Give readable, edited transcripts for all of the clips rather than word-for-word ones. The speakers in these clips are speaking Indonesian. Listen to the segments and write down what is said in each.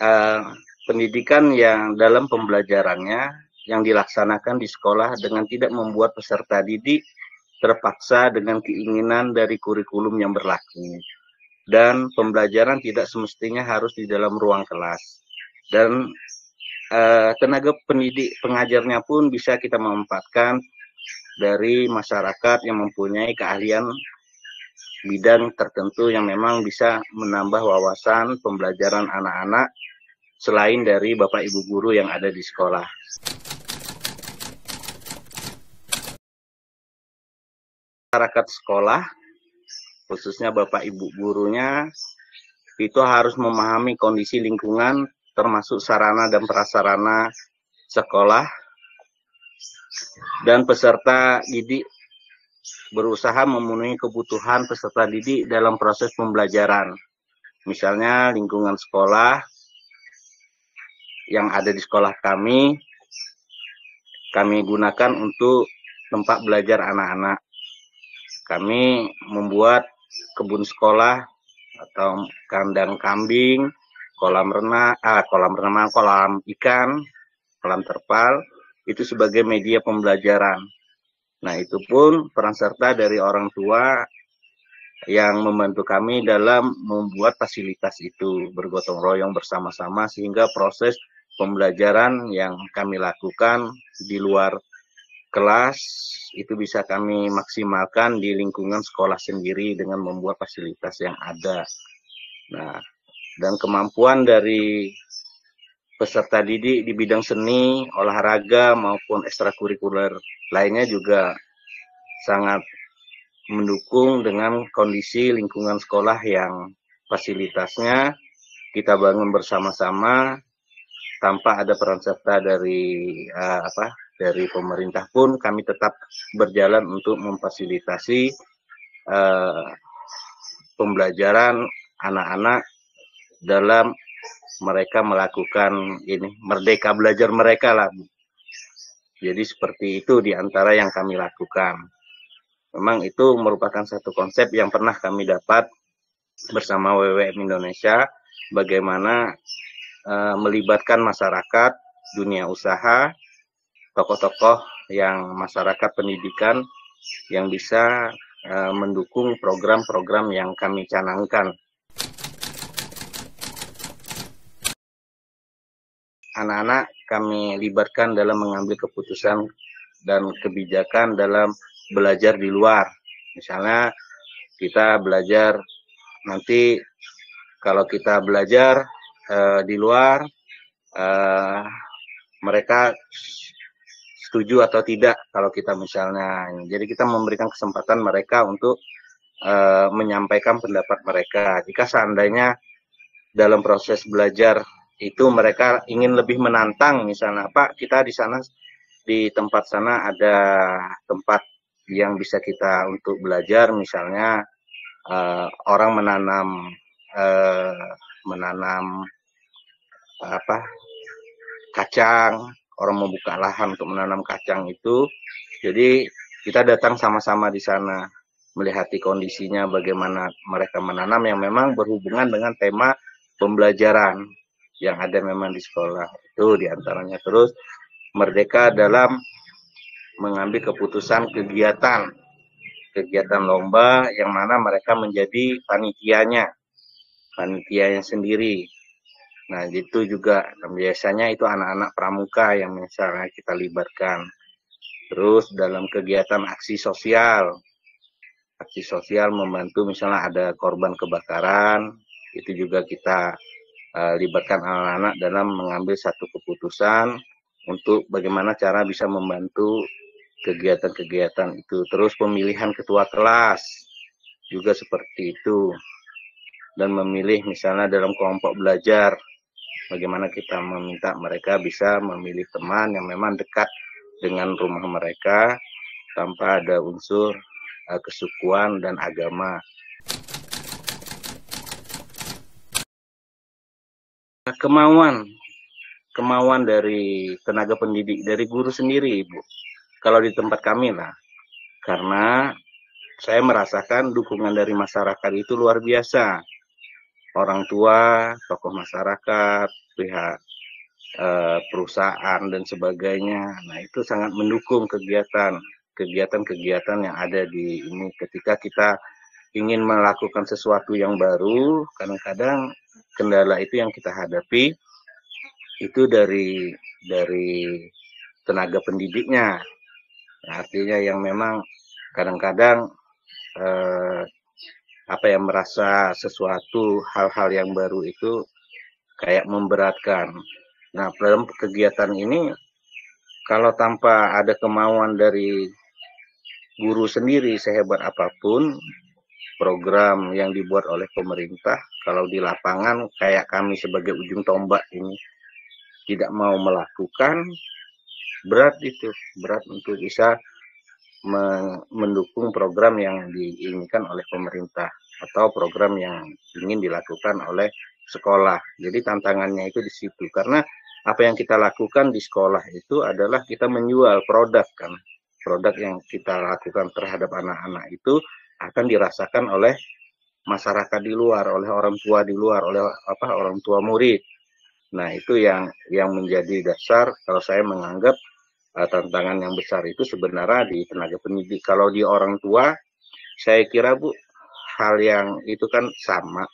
uh, pendidikan yang dalam pembelajarannya yang dilaksanakan di sekolah dengan tidak membuat peserta didik terpaksa dengan keinginan dari kurikulum yang berlaku. Dan pembelajaran tidak semestinya harus di dalam ruang kelas. Dan tenaga pendidik pengajarnya pun bisa kita manfaatkan dari masyarakat yang mempunyai keahlian bidang tertentu yang memang bisa menambah wawasan pembelajaran anak-anak selain dari Bapak Ibu guru yang ada di sekolah. Masyarakat sekolah, khususnya Bapak Ibu gurunya, itu harus memahami kondisi lingkungan termasuk sarana dan prasarana sekolah, dan peserta didik berusaha memenuhi kebutuhan peserta didik dalam proses pembelajaran. Misalnya lingkungan sekolah yang ada di sekolah kami gunakan untuk tempat belajar anak-anak. Kami membuat kebun sekolah atau kandang kambing, kolam renang, kolam ikan, kolam terpal, itu sebagai media pembelajaran. Nah, itu pun peran serta dari orang tua yang membantu kami dalam membuat fasilitas itu, bergotong royong bersama-sama sehingga proses pembelajaran yang kami lakukan di luar kelas itu bisa kami maksimalkan di lingkungan sekolah sendiri dengan membuat fasilitas yang ada. Nah, dan kemampuan dari peserta didik di bidang seni, olahraga maupun ekstrakurikuler lainnya juga sangat mendukung dengan kondisi lingkungan sekolah yang fasilitasnya kita bangun bersama-sama tanpa ada peran serta dari dari pemerintah pun kami tetap berjalan untuk memfasilitasi pembelajaran anak-anak dalam mereka melakukan ini merdeka belajar mereka lah. Jadi seperti itu diantara yang kami lakukan. Memang itu merupakan satu konsep yang pernah kami dapat bersama WWM Indonesia, bagaimana melibatkan masyarakat, dunia usaha, tokoh-tokoh yang masyarakat pendidikan yang bisa mendukung program-program yang kami canangkan. Anak-anak kami libatkan dalam mengambil keputusan dan kebijakan dalam belajar di luar. Misalnya kita belajar nanti kalau kita belajar di luar, mereka setuju atau tidak kalau kita misalnya. Jadi kita memberikan kesempatan mereka untuk menyampaikan pendapat mereka. Jika seandainya dalam proses belajar itu mereka ingin lebih menantang, misalnya Pak, kita di sana di tempat sana ada tempat yang bisa kita untuk belajar, misalnya orang menanam kacang, orang membuka lahan untuk menanam kacang itu. Jadi kita datang sama-sama di sana melihati kondisinya bagaimana mereka menanam yang memang berhubungan dengan tema pembelajaran yang ada memang di sekolah itu diantaranya. Terus merdeka dalam mengambil keputusan kegiatan lomba yang mana mereka menjadi panitianya sendiri. Nah, itu juga biasanya itu anak-anak pramuka yang misalnya kita libatkan. Terus dalam kegiatan aksi sosial membantu misalnya ada korban kebakaran, itu juga kita libatkan anak-anak dalam mengambil satu keputusan untuk bagaimana cara bisa membantu kegiatan-kegiatan itu. Terus pemilihan ketua kelas juga seperti itu. Dan memilih misalnya dalam kelompok belajar, bagaimana kita meminta mereka bisa memilih teman yang memang dekat dengan rumah mereka tanpa ada unsur kesukuan dan agama. Kemauan dari tenaga pendidik, dari guru sendiri, Ibu. Kalau di tempat kami lah, karena saya merasakan dukungan dari masyarakat itu luar biasa. orang tua, tokoh masyarakat, pihak perusahaan dan sebagainya. Nah, itu sangat mendukung kegiatan-kegiatan yang ada di ini. Ketika kita ingin melakukan sesuatu yang baru, kadang-kadang kendala itu yang kita hadapi itu dari tenaga pendidiknya. Artinya yang memang kadang-kadang merasa sesuatu hal-hal yang baru itu kayak memberatkan. Nah, dalam kegiatan ini kalau tanpa ada kemauan dari guru sendiri, sehebat apapun program yang dibuat oleh pemerintah, kalau di lapangan kayak kami sebagai ujung tombak ini tidak mau melakukan, berat untuk bisa mendukung program yang diinginkan oleh pemerintah atau program yang ingin dilakukan oleh sekolah. Jadi tantangannya itu di situ, karena apa yang kita lakukan di sekolah itu adalah kita menjual produk kan. Produk yang kita lakukan terhadap anak-anak itu akan dirasakan oleh masyarakat di luar, oleh orang tua di luar, oleh orang tua murid. Nah, itu yang menjadi dasar kalau saya menganggap tantangan yang besar itu sebenarnya di tenaga pendidik. Kalau di orang tua, saya kira Bu, hal yang itu kan sama.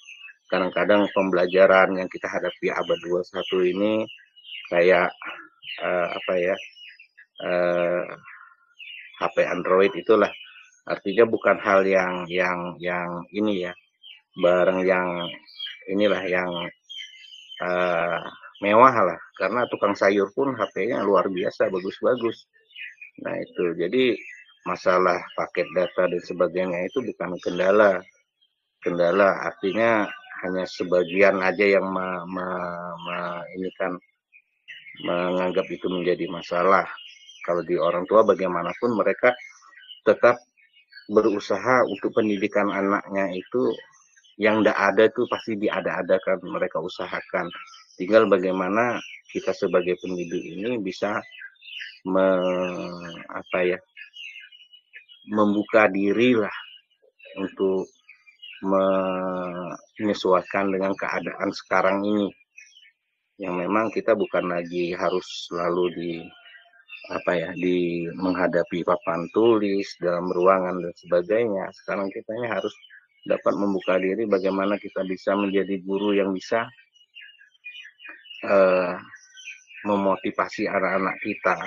Kadang-kadang pembelajaran yang kita hadapi abad 21 ini kayak HP Android itulah. Artinya bukan hal yang ini ya, barang yang inilah yang mewah lah, karena tukang sayur pun HP-nya luar biasa bagus-bagus. Nah itu, jadi masalah paket data dan sebagainya itu bukan kendala. Kendala artinya hanya sebagian aja yang menganggap itu menjadi masalah. Kalau di orang tua bagaimanapun mereka tetap berusaha untuk pendidikan anaknya itu yang tidak ada itu pasti diada-adakan, mereka usahakan. Tinggal bagaimana kita sebagai pendidik ini bisa membuka diri lah untuk menyesuaikan dengan keadaan sekarang ini, yang memang kita bukan lagi harus selalu menghadapi papan tulis dalam ruangan dan sebagainya. Sekarang kita ini harus dapat membuka diri bagaimana kita bisa menjadi guru yang bisa memotivasi anak-anak kita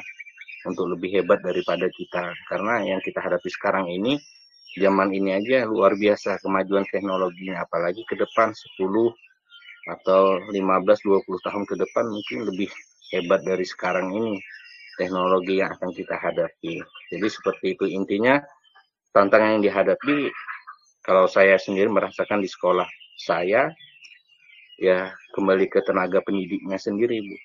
untuk lebih hebat daripada kita. Karena yang kita hadapi sekarang ini, zaman ini aja luar biasa kemajuan teknologinya, apalagi ke depan 10 atau 15-20 tahun ke depan mungkin lebih hebat dari sekarang ini teknologi yang akan kita hadapi. Jadi seperti itu intinya, tantangan yang dihadapi kalau saya sendiri merasakan di sekolah saya, ya kembali ke tenaga pendidiknya sendiri Bu.